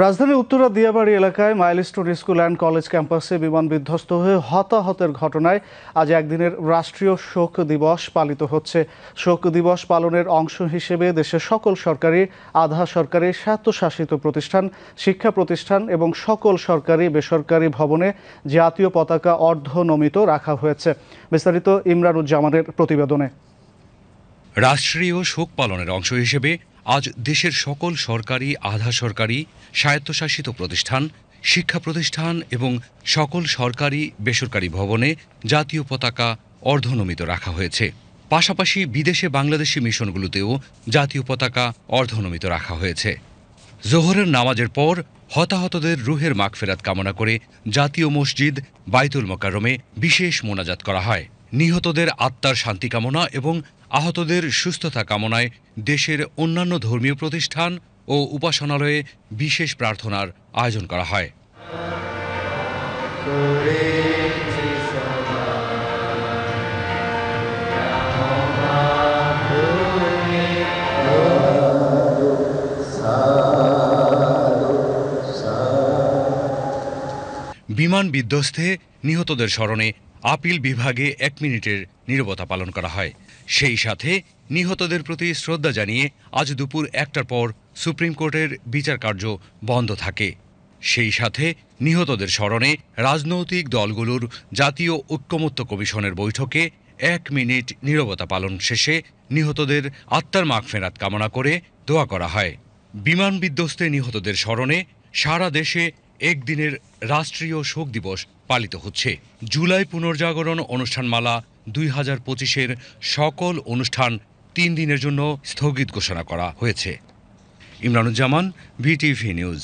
রাজধানীর উত্তরা দিয়াবাড়ি এলাকায় milestone school and college ক্যাম্পাসে বিমান বিধ্বস্ত হয়ে হতাহতের ঘটনায় আজ একদিনের রাষ্ট্রীয় শোক দিবস পালিত হচ্ছে। শোক দিবস পালনের অংশ হিসেবে দেশের সকল সরকারি, আধা সরকারি, স্বায়ত্তশাসিত প্রতিষ্ঠান, শিক্ষা প্রতিষ্ঠান এবং সকল সরকারি বেসরকারি ভবনে জাতীয় পতাকা অর্ধনমিত রাখা হয়েছে। বিস্তারিত ইমরানুজ্জামানের প্রতিবেদনে। রাষ্ট্রীয় শোক পালনের অংশ হিসেবে আজ দেশের সকল সরকারি, আধা সরকারি, স্বায়ত্তশাসিত প্রতিষ্ঠান, শিক্ষা প্রতিষ্ঠান এবং সকল সরকারি বেসরকারি ভবনে জাতীয় পতাকা অর্ধনমিত রাখা হয়েছে। পাশাপাশি বিদেশে বাংলাদেশি মিশনগুলোতেও জাতীয় পতাকা অর্ধনমিত রাখা হয়েছে। জোহরের নামাজের পর হতাহতদের রুহের মাগফিরাত কামনা করে জাতীয় মসজিদ বাইতুল মোকাররমে বিশেষ মোনাজাত করা হয়। নিহতদের আত্মার শান্তি কামনা এবং আহতদের সুস্থতা কামনায় দেশের অন্যান্য ধর্মীয় প্রতিষ্ঠান ও উপাসনালয়ে বিশেষ প্রার্থনার আয়োজন করা হয়। বিমান বিধ্বস্তে নিহতদের স্মরণে আপিল বিভাগে 1 মিনিটের নীরবতা পালন করা হয়। সেই সাথে নিহতদের প্রতি শ্রদ্ধা জানিয়ে আজ দুপুর 1টার পর সুপ্রিম কোর্টের বিচার কার্য বন্ধ থাকে। সেই সাথে নিহতদের স্মরণে রাজনৈতিক দলগুলোর জাতীয় ঐক্যমত্য কমিশনের বৈঠকে 1 মিনিট নীরবতা পালন শেষে নিহতদের আত্মার মাগফিরাত কামনা করে দোয়া করা হয়। বিমান বিধ্বস্তে নিহতদের স্মরণে সারা দেশে একদিনের রাষ্ট্রীয় শোক দিবস পালিত হচ্ছে। জুলাই পুনর্জাগরণ অনুষ্ঠানমালা 2025-এর সকল অনুষ্ঠান 3 দিনের জন্য স্থগিত ঘোষণা করা হয়েছে। Imranuzzaman, VTV news.